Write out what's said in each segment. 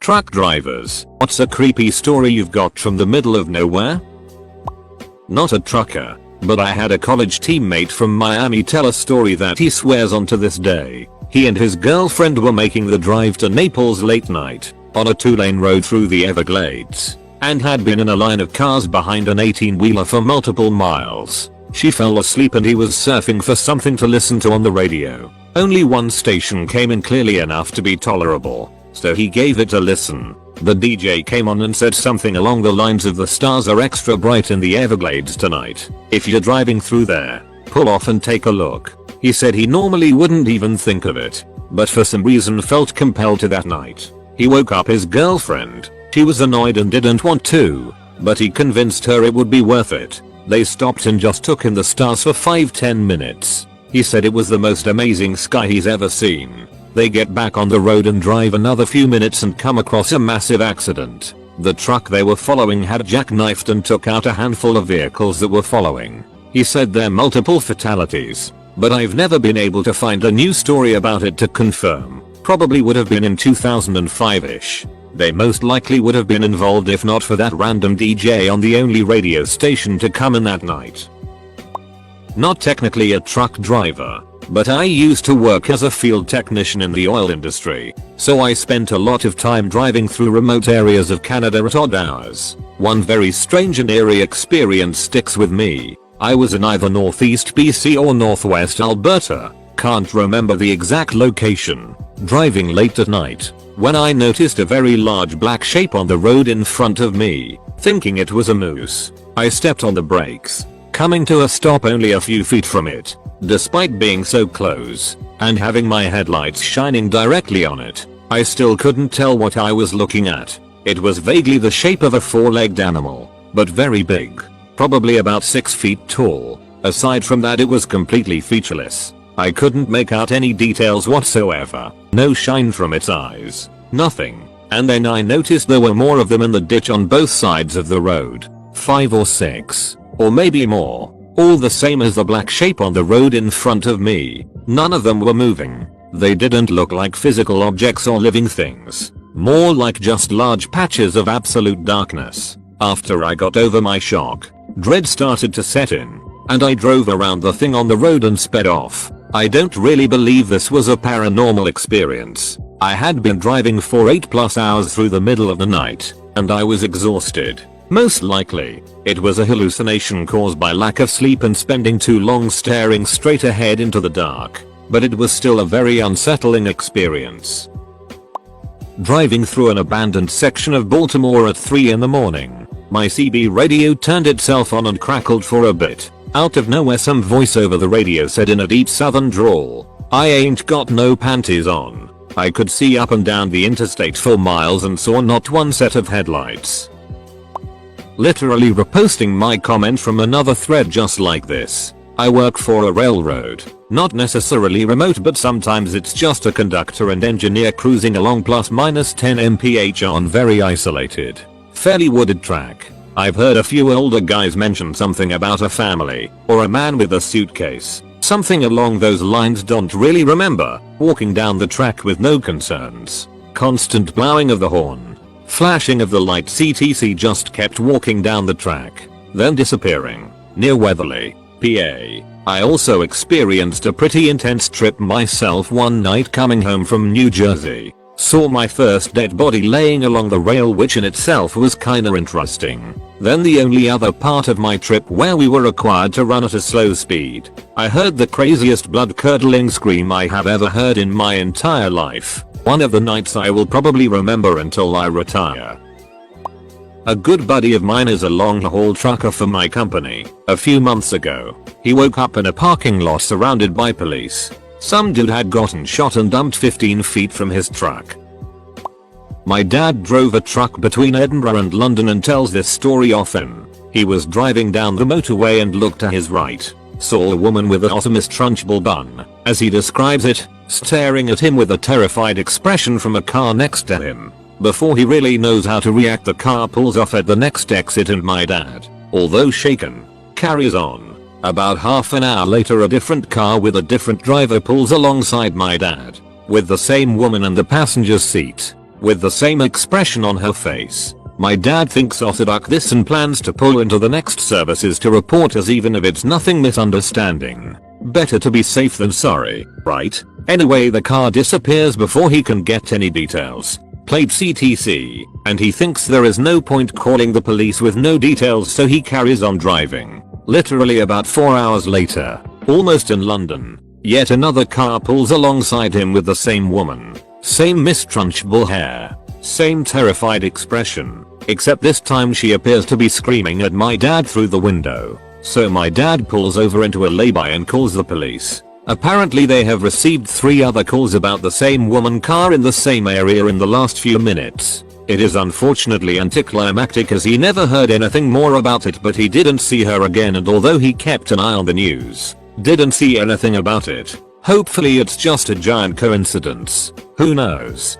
Truck drivers, what's a creepy story you've got from the middle of nowhere? Not a trucker, but I had a college teammate from Miami tell a story that he swears on to this day. He and his girlfriend were making the drive to Naples late night, on a 2-lane road through the Everglades, and had been in a line of cars behind an 18-wheeler for multiple miles. She fell asleep and he was surfing for something to listen to on the radio. Only one station came in clearly enough to be tolerable, so he gave it a listen. The DJ came on and said something along the lines of, "The stars are extra bright in the Everglades tonight. If you're driving through there, pull off and take a look." He said he normally wouldn't even think of it, but for some reason felt compelled to that night. He woke up his girlfriend. She was annoyed and didn't want to, but he convinced her it would be worth it. They stopped and just took in the stars for 5-10 minutes. He said it was the most amazing sky he's ever seen. They get back on the road and drive another few minutes and come across a massive accident. The truck they were following had jackknifed and took out a handful of vehicles that were following. He said there were multiple fatalities, but I've never been able to find a new story about it to confirm. Probably would have been in 2005-ish. They most likely would have been involved if not for that random DJ on the only radio station to come in that night. Not technically a truck driver, but I used to work as a field technician in the oil industry, so I spent a lot of time driving through remote areas of Canada at odd hours. One very strange and eerie experience sticks with me. I was in either northeast BC or northwest Alberta, can't remember the exact location, driving late at night, when I noticed a very large black shape on the road in front of me. Thinking it was a moose, I stepped on the brakes, coming to a stop only a few feet from it. Despite being so close, and having my headlights shining directly on it, I still couldn't tell what I was looking at. It was vaguely the shape of a 4-legged animal, but very big, probably about 6 feet tall. Aside from that, it was completely featureless. I couldn't make out any details whatsoever. No shine from its eyes, nothing. And then I noticed there were more of them in the ditch on both sides of the road. 5 or 6, or maybe more. All the same as the black shape on the road in front of me. None of them were moving. They didn't look like physical objects or living things. More like just large patches of absolute darkness. After I got over my shock, dread started to set in, and I drove around the thing on the road and sped off. I don't really believe this was a paranormal experience. I had been driving for 8+ hours through the middle of the night, and I was exhausted. Most likely, it was a hallucination caused by lack of sleep and spending too long staring straight ahead into the dark, but it was still a very unsettling experience. Driving through an abandoned section of Baltimore at 3 in the morning, my CB radio turned itself on and crackled for a bit. Out of nowhere, some voice over the radio said in a deep southern drawl, "I ain't got no panties on." I could see up and down the interstate for miles and saw not one set of headlights. Literally reposting my comment from another thread just like this. I work for a railroad, not necessarily remote, but sometimes it's just a conductor and engineer cruising along ±10 mph on very isolated, fairly wooded track. I've heard a few older guys mention something about a family, or a man with a suitcase, something along those lines. Don't really remember. Walking down the track with no concerns. Constant blowing of the horn, flashing of the lights, etc. Just kept walking down the track, then disappearing. Near Weatherly, PA. I also experienced a pretty intense trip myself one night coming home from New Jersey. Saw my first dead body laying along the rail, which in itself was kinda interesting. Then the only other part of my trip where we were required to run at a slow speed. I heard the craziest blood-curdling scream I have ever heard in my entire life. One of the nights I will probably remember until I retire. A good buddy of mine is a long-haul trucker for my company. A few months ago, he woke up in a parking lot surrounded by police. Some dude had gotten shot and dumped 15 feet from his truck. My dad drove a truck between Edinburgh and London and tells this story often. He was driving down the motorway and looked to his right. Saw a woman with a Optimus Trunchbull bun, as he describes it, staring at him with a terrified expression from a car next to him. Before he really knows how to react, the car pulls off at the next exit and my dad, although shaken, carries on. About half an hour later, a different car with a different driver pulls alongside my dad, with the same woman in the passenger seat. with the same expression on her face. My dad thinks orthodox this and plans to pull into the next services to report us even if it's nothing misunderstanding. Better to be safe than sorry, right? Anyway, the car disappears before he can get any details. Plates etc. And he thinks there is no point calling the police with no details, so he carries on driving. Literally about 4 hours later, almost in London, yet another car pulls alongside him with the same woman. Same mistrunchable hair. Same terrified expression. Except this time she appears to be screaming at my dad through the window. So my dad pulls over into a lay-by and calls the police. Apparently they have received 3 other calls about the same woman car in the same area in the last few minutes. It is unfortunately anticlimactic as he never heard anything more about it, but he didn't see her again, and although he kept an eye on the news, didn't see anything about it. Hopefully it's just a giant coincidence. Who knows?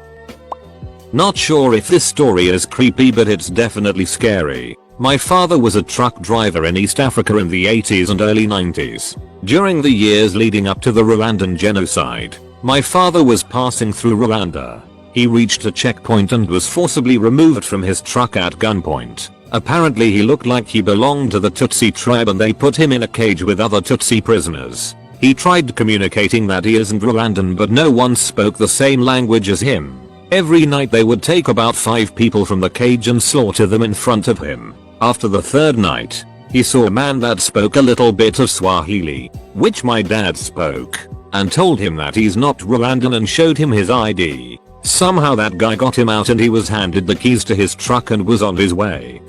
Not sure if this story is creepy, but it's definitely scary. My father was a truck driver in East Africa in the 80s and early 90s. During the years leading up to the Rwandan genocide, my father was passing through Rwanda. He reached a checkpoint and was forcibly removed from his truck at gunpoint. Apparently he looked like he belonged to the Tutsi tribe and they put him in a cage with other Tutsi prisoners. He tried communicating that he isn't Rwandan, but no one spoke the same language as him. Every night they would take about 5 people from the cage and slaughter them in front of him. After the 3rd night, he saw a man that spoke a little bit of Swahili, which my dad spoke, and told him that he's not Rwandan and showed him his ID. Somehow that guy got him out and he was handed the keys to his truck and was on his way.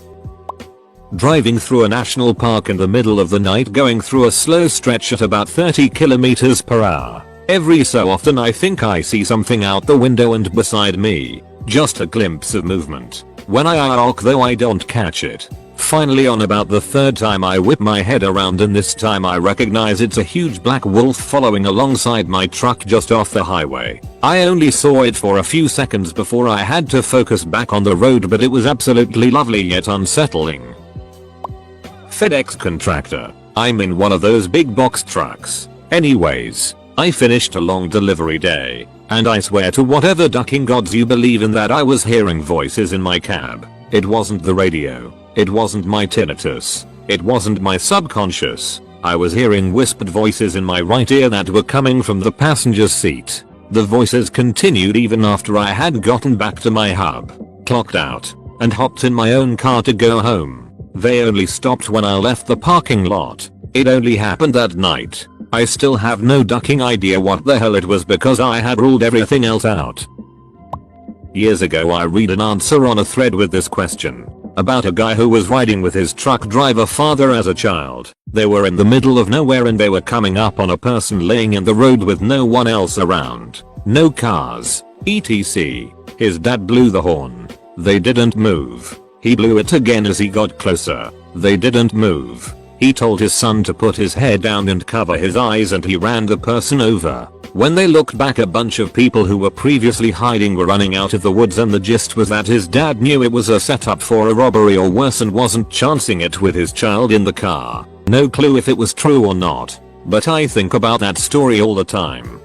Driving through a national park in the middle of the night, going through a slow stretch at about 30 km/h. Every so often I think I see something out the window and beside me. Just a glimpse of movement. When I arc though I don't catch it. Finally on about the 3rd time I whip my head around, and this time I recognize it's a huge black wolf following alongside my truck just off the highway. I only saw it for a few seconds before I had to focus back on the road, but it was absolutely lovely yet unsettling. FedEx contractor. I'm in one of those big box trucks. Anyways, I finished a long delivery day, and I swear to whatever ducking gods you believe in that I was hearing voices in my cab. It wasn't the radio. It wasn't my tinnitus. It wasn't my subconscious. I was hearing whispered voices in my right ear that were coming from the passenger seat. The voices continued even after I had gotten back to my hub, clocked out, and hopped in my own car to go home. They only stopped when I left the parking lot. It only happened that night. I still have no ducking idea what the hell it was because I had ruled everything else out. Years ago I read an answer on a thread with this question. About a guy who was riding with his truck driver father as a child. They were in the middle of nowhere and they were coming up on a person laying in the road with no one else around. No cars, etc. His dad blew the horn. They didn't move. He blew it again as he got closer. They didn't move. He told his son to put his head down and cover his eyes, and he ran the person over. When they looked back, a bunch of people who were previously hiding were running out of the woods, and the gist was that his dad knew it was a setup for a robbery or worse and wasn't chancing it with his child in the car. No clue if it was true or not, but I think about that story all the time.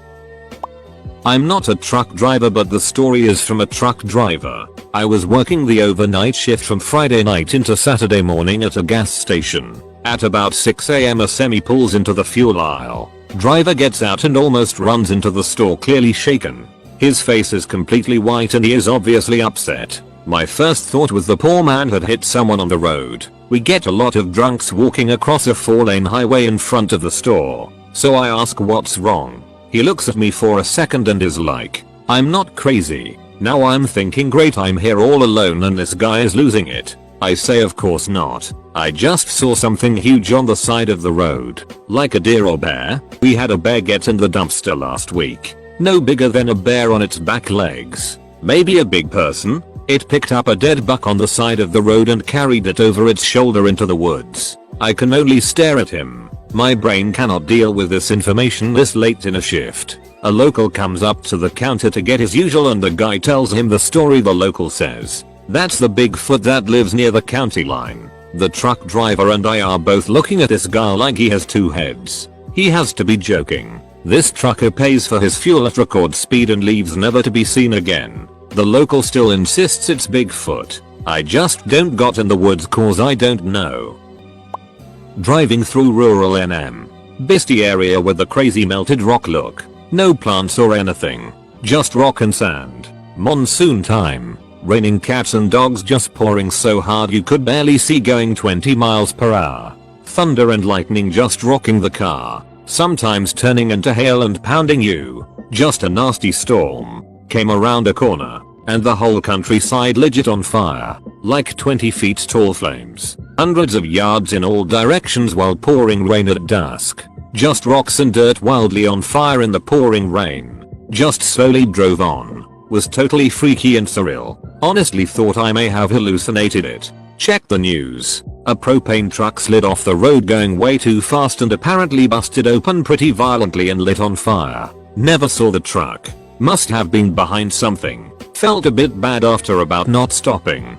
I'm not a truck driver, but the story is from a truck driver. I was working the overnight shift from Friday night into Saturday morning at a gas station. At about 6 AM a semi pulls into the fuel aisle. Driver gets out and almost runs into the store, clearly shaken. His face is completely white and he is obviously upset. My first thought was the poor man had hit someone on the road. We get a lot of drunks walking across a 4-lane highway in front of the store. So I ask what's wrong. He looks at me for a second and is like, I'm not crazy. Now I'm thinking, great, I'm here all alone and this guy is losing it. I say of course not. I just saw something huge on the side of the road. Like a deer or bear. We had a bear get in the dumpster last week. No bigger than a bear on its back legs. Maybe a big person. It picked up a dead buck on the side of the road and carried it over its shoulder into the woods. I can only stare at him. My brain cannot deal with this information this late in a shift. A local comes up to the counter to get his usual and the guy tells him the story. The local says, "That's the Bigfoot that lives near the county line." The truck driver and I are both looking at this guy like he has 2 heads. He has to be joking. This trucker pays for his fuel at record speed and leaves never to be seen again. The local still insists it's Bigfoot. I just don't got in the woods cause I don't know. Driving through rural NM. Bisty area with the crazy melted rock look. No plants or anything. Just rock and sand. Monsoon time. Raining cats and dogs just pouring so hard you could barely see going 20 miles per hour. Thunder and lightning just rocking the car. Sometimes turning into hail and pounding you. Just a nasty storm. Came around a corner. And the whole countryside legit on fire. Like 20 feet tall flames. Hundreds of yards in all directions while pouring rain at dusk. Just rocks and dirt wildly on fire in the pouring rain. Just slowly drove on. Was totally freaky and surreal. Honestly thought I may have hallucinated it. Check the news. A propane truck slid off the road going way too fast and apparently busted open pretty violently and lit on fire. Never saw the truck. Must have been behind something. Felt a bit bad after about not stopping.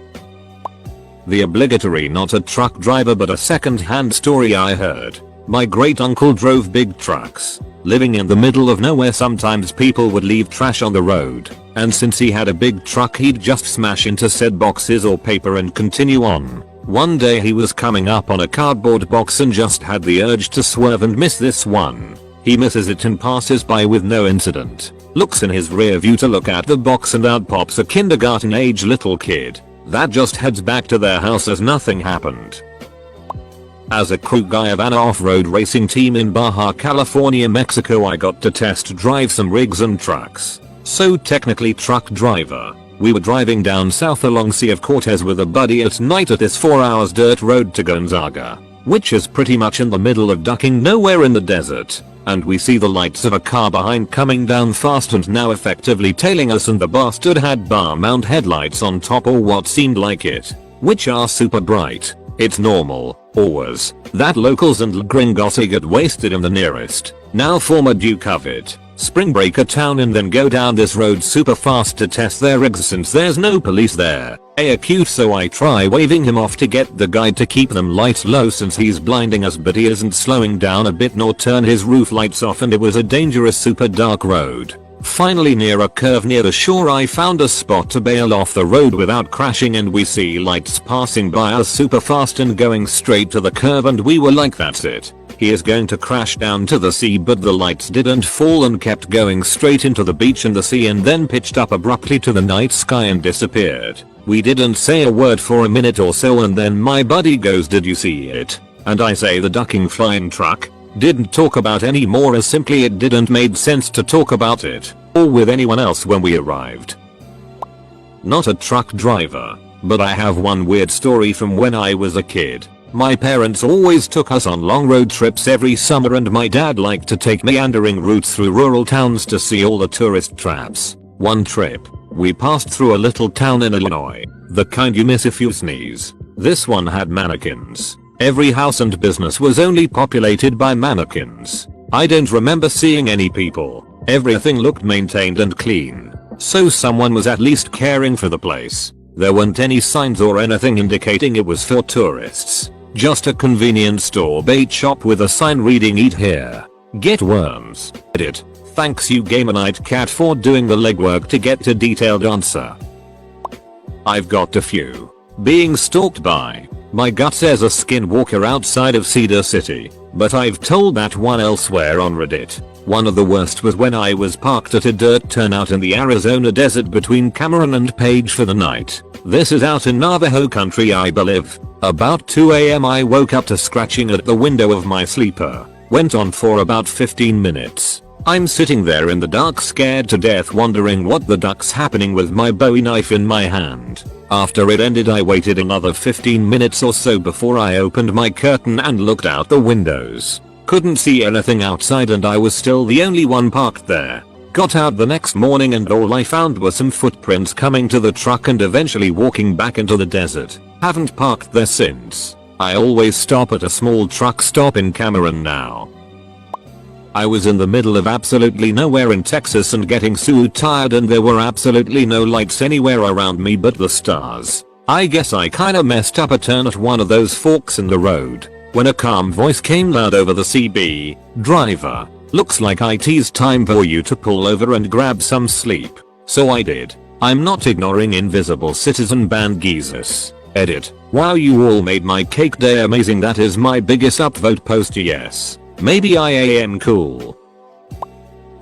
The obligatory not a truck driver but a second-hand story I heard. My great uncle drove big trucks. Living in the middle of nowhere sometimes people would leave trash on the road. And since he had a big truck he'd just smash into said boxes or paper and continue on. One day he was coming up on a cardboard box and just had the urge to swerve and miss this one. He misses it and passes by with no incident. Looks in his rear view to look at the box and out pops a kindergarten age little kid. That just heads back to their house as nothing happened. As a crew guy of an off-road racing team in Baja California, Mexico, I got to test drive some rigs and trucks. So technically truck driver. We were driving down south along Sea of Cortez with a buddy at night at this 4 hours dirt road to Gonzaga, which is pretty much in the middle of ducking nowhere in the desert. And we see the lights of a car behind coming down fast and now effectively tailing us, and the bastard had bar mount headlights on top, or what seemed like it, which are super bright. It's normal, always, that locals and gringos get wasted in the nearest, now former Duke of it, Spring Breaker town and then go down this road super fast to test their rigs since there's no police there. Cute, so I try waving him off to get the guide to keep them lights low since he's blinding us, but he isn't slowing down a bit nor turn his roof lights off, and it was a dangerous super dark road. Finally near a curve near the shore I found a spot to bail off the road without crashing, and we see lights passing by us super fast and going straight to the curve, and we were like, that's it. He is going to crash down to the sea, but the lights didn't fall and kept going straight into the beach and the sea, and then pitched up abruptly to the night sky and disappeared. We didn't say a word for a minute or so, and then my buddy goes, "Did you see it?" And I say, "The ducking flying truck." Didn't talk about any more as simply it didn't made sense to talk about it or with anyone else when we arrived. Not a truck driver, but I have one weird story from when I was a kid. My parents always took us on long road trips every summer, and my dad liked to take meandering routes through rural towns to see all the tourist traps. One trip, we passed through a little town in Illinois, the kind you miss if you sneeze. This one had mannequins. Every house and business was only populated by mannequins. I don't remember seeing any people. Everything looked maintained and clean, so someone was at least caring for the place. There weren't any signs or anything indicating it was for tourists. Just a convenience store bait shop with a sign reading "Eat here. Get worms." Edit. Thanks you Gamer Night Cat for doing the legwork to get a detailed answer. I've got a few. Being stalked by. My gut says a skinwalker outside of Cedar City, but I've told that one elsewhere on Reddit. One of the worst was when I was parked at a dirt turnout in the Arizona desert between Cameron and Page for the night. This is out in Navajo country, I believe. About 2 AM I woke up to scratching at the window of my sleeper. Went on for about 15 minutes. I'm sitting there in the dark scared to death wondering what the duck's happening with my Bowie knife in my hand. After it ended I waited another 15 minutes or so before I opened my curtain and looked out the windows. Couldn't see anything outside and I was still the only one parked there. Got out the next morning and all I found were some footprints coming to the truck and eventually walking back into the desert. Haven't parked there since. I always stop at a small truck stop in Cameron now. I was in the middle of absolutely nowhere in Texas and getting so tired, and there were absolutely no lights anywhere around me but the stars. I guess I kinda messed up a turn at one of those forks in the road when a calm voice came loud over the CB, "Driver, looks like it's time for you to pull over and grab some sleep." So I did. I'm not ignoring invisible citizen ban Jesus. Edit. Wow, you all made my cake day amazing. That is my biggest upvote post. Yes. Maybe I am cool.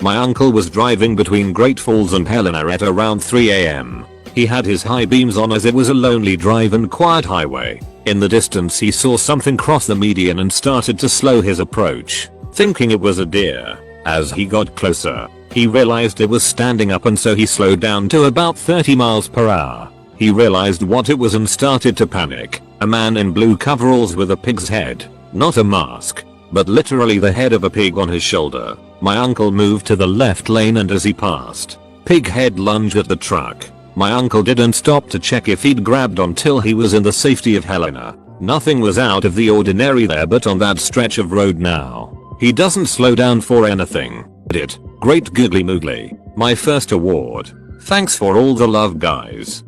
My uncle was driving between Great Falls and Helena at around 3 AM. He had his high beams on as it was a lonely drive and quiet highway. In the distance he saw something cross the median and started to slow his approach, thinking it was a deer. As he got closer, he realized it was standing up, and so he slowed down to about 30 miles per hour. He realized what it was and started to panic. A man in blue coveralls with a pig's head, not a mask, but literally the head of a pig on his shoulder. My uncle moved to the left lane, and as he passed, pig head lunged at the truck. My uncle didn't stop to check if he'd grabbed until he was in the safety of Helena. Nothing was out of the ordinary there, but on that stretch of road now, he doesn't slow down for anything. Edit. Great googly moogly. My first award. Thanks for all the love, guys.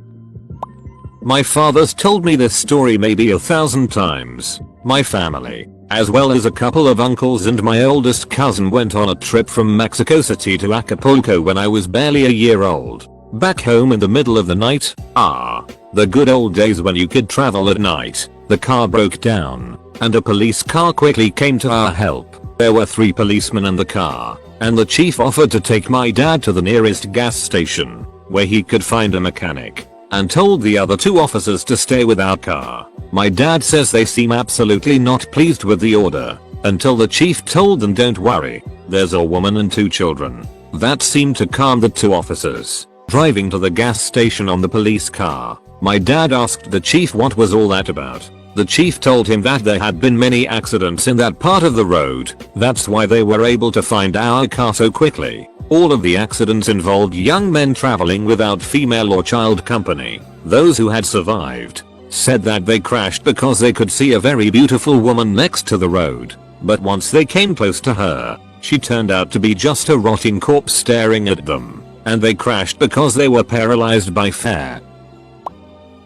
My father's told me this story maybe 1,000 times. My family, as well as a couple of uncles and my oldest cousin, went on a trip from Mexico City to Acapulco when I was barely a year old. Back home in the middle of the night, the good old days when you could travel at night, the car broke down, and a police car quickly came to our help. There were 3 policemen in the car, and the chief offered to take my dad to the nearest gas station, where he could find a mechanic, and told the other 2 officers to stay with our car. My dad says they seem absolutely not pleased with the order, until the chief told them, don't worry, there's a woman and 2 children. That seemed to calm the 2 officers. Driving to the gas station on the police car, my dad asked the chief what was all that about. The chief told him that there had been many accidents in that part of the road, that's why they were able to find our car so quickly. All of the accidents involved young men traveling without female or child company. Those who had survived said that they crashed because they could see a very beautiful woman next to the road, but once they came close to her, she turned out to be just a rotting corpse staring at them. And they crashed because they were paralyzed by fear.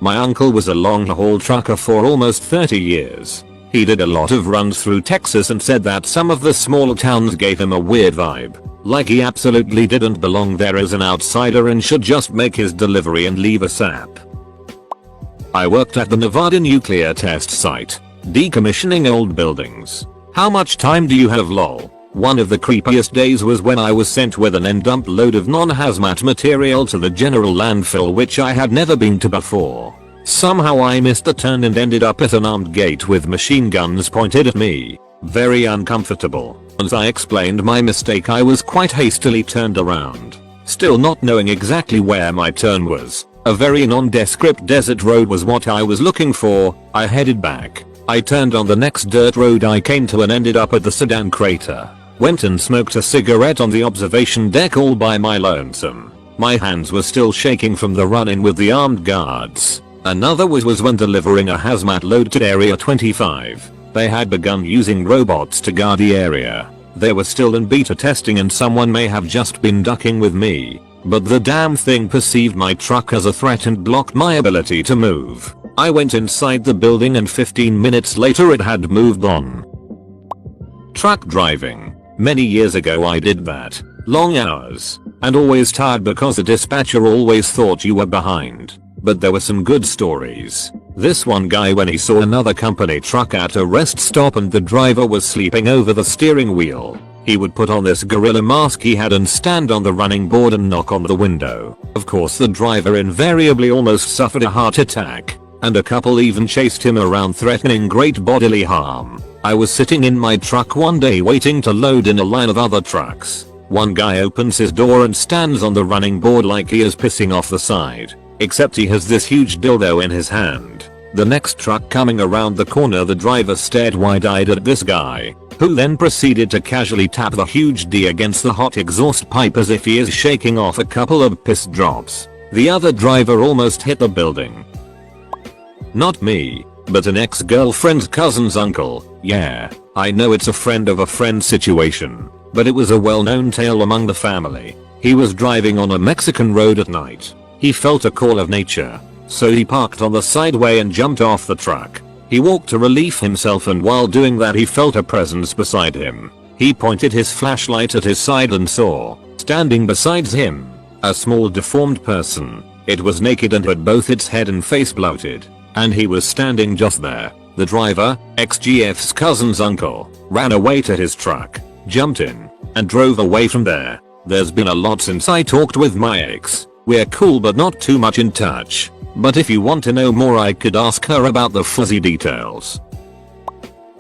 My uncle was a long-haul trucker for almost 30 years. He did a lot of runs through Texas and said that some of the smaller towns gave him a weird vibe, like he absolutely didn't belong there as an outsider and should just make his delivery and leave ASAP. I worked at the Nevada nuclear test site, decommissioning old buildings. How much time do you have, lol? One of the creepiest days was when I was sent with an end-dump load of non-hazmat material to the general landfill, which I had never been to before. Somehow I missed the turn and ended up at an armed gate with machine guns pointed at me. Very uncomfortable. As I explained my mistake, I was quite hastily turned around. Still not knowing exactly where my turn was. A very nondescript desert road was what I was looking for. I headed back. I turned on the next dirt road I came to and ended up at the sedan crater. Went and smoked a cigarette on the observation deck all by my lonesome. My hands were still shaking from the run-in with the armed guards. Another was when delivering a hazmat load to Area 25. They had begun using robots to guard the area. They were still in beta testing and someone may have just been ducking with me. But the damn thing perceived my truck as a threat and blocked my ability to move. I went inside the building and 15 minutes later it had moved on. Truck driving. Many years ago I did that. Long hours. And always tired because the dispatcher always thought you were behind. But there were some good stories. This one guy, when he saw another company truck at a rest stop and the driver was sleeping over the steering wheel, he would put on this gorilla mask he had and stand on the running board and knock on the window. Of course the driver invariably almost suffered a heart attack, and a couple even chased him around threatening great bodily harm. I was sitting in my truck one day waiting to load in a line of other trucks. One guy opens his door and stands on the running board like he is pissing off the side, except he has this huge dildo in his hand. The next truck coming around the corner, the driver stared wide-eyed at this guy, who then proceeded to casually tap the huge D against the hot exhaust pipe as if he is shaking off a couple of piss drops. The other driver almost hit the building. Not me, but an ex-girlfriend's cousin's uncle. Yeah, I know it's a friend of a friend situation, but it was a well-known tale among the family. He was driving on a Mexican road at night. He felt a call of nature, so he parked on the sideway and jumped off the truck. He walked to relieve himself, and while doing that he felt a presence beside him. He pointed his flashlight at his side and saw, standing beside him, a small deformed person. It was naked and had both its head and face bloated. And he was standing just there. The driver, ex-GF's cousin's uncle, ran away to his truck, jumped in, and drove away from there. There's been a lot since I talked with my ex. We're cool but not too much in touch. But if you want to know more I could ask her about the fuzzy details.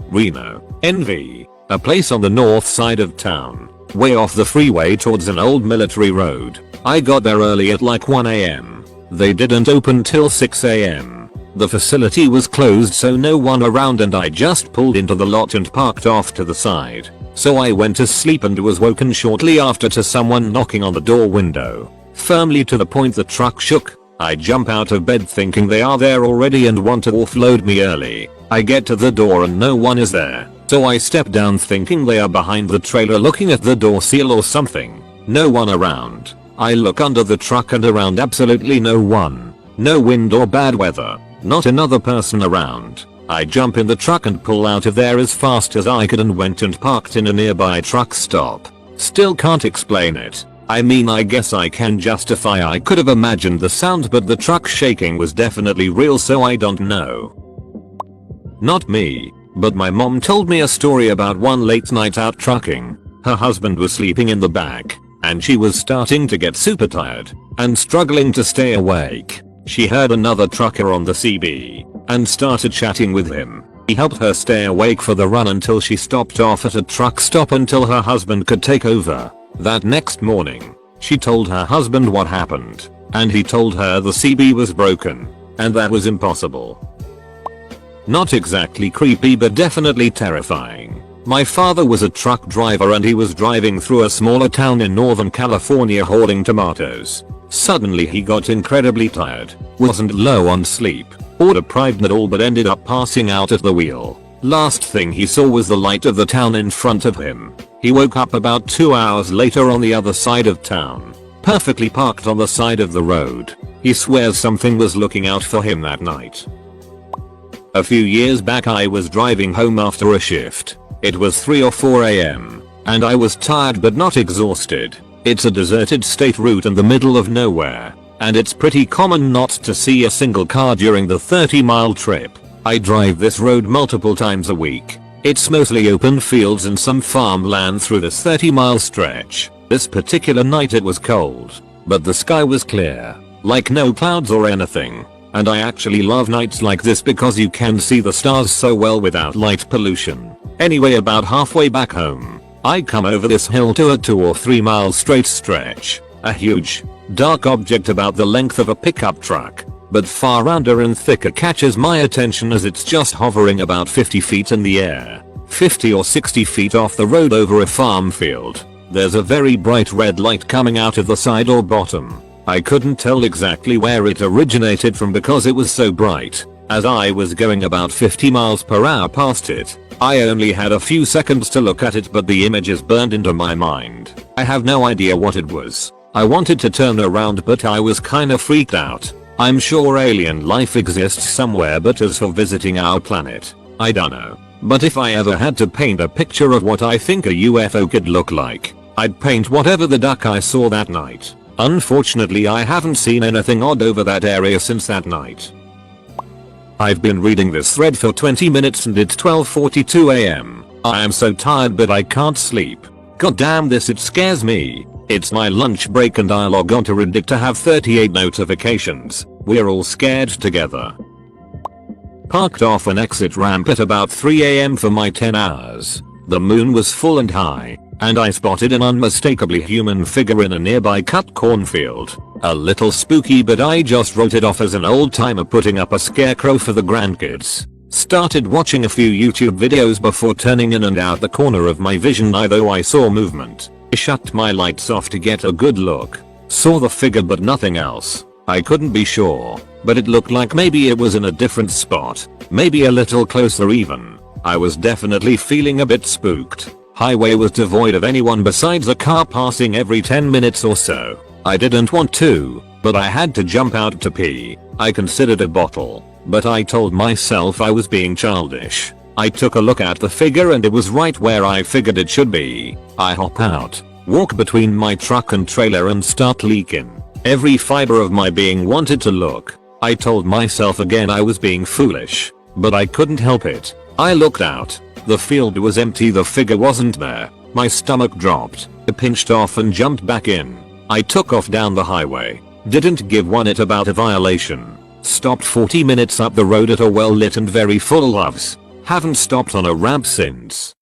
Reno, NV. A place on the north side of town. Way off the freeway towards an old military road. I got there early at like 1 AM. They didn't open till 6 AM. The facility was closed so no one around and I just pulled into the lot and parked off to the side. So I went to sleep and was woken shortly after to someone knocking on the door window. Firmly to the point the truck shook. I jump out of bed thinking they are there already and want to offload me early. I get to the door and no one is there. So I step down thinking they are behind the trailer looking at the door seal or something. No one around. I look under the truck and around, absolutely no one. No wind or bad weather. Not another person around. I jump in the truck and pull out of there as fast as I could and went and parked in a nearby truck stop. Still can't explain it. I mean, I guess I can justify I could have imagined the sound, but the truck shaking was definitely real, so I don't know. Not me, but my mom told me a story about one late night out trucking. Her husband was sleeping in the back, and she was starting to get super tired and struggling to stay awake. She heard another trucker on the CB and started chatting with him. He helped her stay awake for the run until she stopped off at a truck stop until her husband could take over. That next morning, she told her husband what happened, and he told her the CB was broken, and that was impossible. Not exactly creepy but definitely terrifying. My father was a truck driver and he was driving through a smaller town in Northern California hauling tomatoes. Suddenly he got incredibly tired, wasn't low on sleep or deprived at all, but ended up passing out at the wheel. Last thing he saw was the light of the town in front of him. He woke up about 2 hours later on the other side of town, perfectly parked on the side of the road. He swears something was looking out for him that night. A few years back I was driving home after a shift. It was 3 or 4 AM, and I was tired but not exhausted. It's a deserted state route in the middle of nowhere, and it's pretty common not to see a single car during the 30-mile trip. I drive this road multiple times a week. It's mostly open fields and some farmland through this 30-mile stretch. This particular night it was cold, but the sky was clear, like no clouds or anything. And I actually love nights like this because you can see the stars so well without light pollution. Anyway, about halfway back home, I come over this hill to a 2 or 3 mile straight stretch. A huge, dark object about the length of a pickup truck, but far rounder and thicker, catches my attention as it's just hovering about 50 feet in the air. 50 or 60 feet off the road over a farm field. There's a very bright red light coming out of the side or bottom. I couldn't tell exactly where it originated from because it was so bright. As I was going about 50 miles per hour past it, I only had a few seconds to look at it, but the image is burned into my mind. I have no idea what it was. I wanted to turn around but I was kinda freaked out. I'm sure alien life exists somewhere, but as for visiting our planet, I don't know. But if I ever had to paint a picture of what I think a UFO could look like, I'd paint whatever the duck I saw that night. Unfortunately, I haven't seen anything odd over that area since that night. I've been reading this thread for 20 minutes and it's 12:42 AM. I am so tired but I can't sleep. God damn this, it scares me. It's my lunch break and I log on to Reddit to have 38 notifications. We're all scared together. Parked off an exit ramp at about 3 AM for my 10 hours. The moon was full and high, and I spotted an unmistakably human figure in a nearby cut cornfield. A little spooky, but I just wrote it off as an old timer putting up a scarecrow for the grandkids. Started watching a few YouTube videos before turning in and out the corner of my vision eye, though I saw movement. I shut my lights off to get a good look. Saw the figure but nothing else. I couldn't be sure, but it looked like maybe it was in a different spot. Maybe a little closer even. I was definitely feeling a bit spooked. Highway was devoid of anyone besides a car passing every 10 minutes or so. I didn't want to, but I had to jump out to pee. I considered a bottle, but I told myself I was being childish. I took a look at the figure and it was right where I figured it should be. I hop out, walk between my truck and trailer and start leaking. Every fiber of my being wanted to look. I told myself again I was being foolish, but I couldn't help it. I looked out. The field was empty, the figure wasn't there. My stomach dropped. I pinched off and jumped back in. I took off down the highway. Didn't give one it about a violation. Stopped 40 minutes up the road at a well lit and very full loves. Haven't stopped on a ramp since.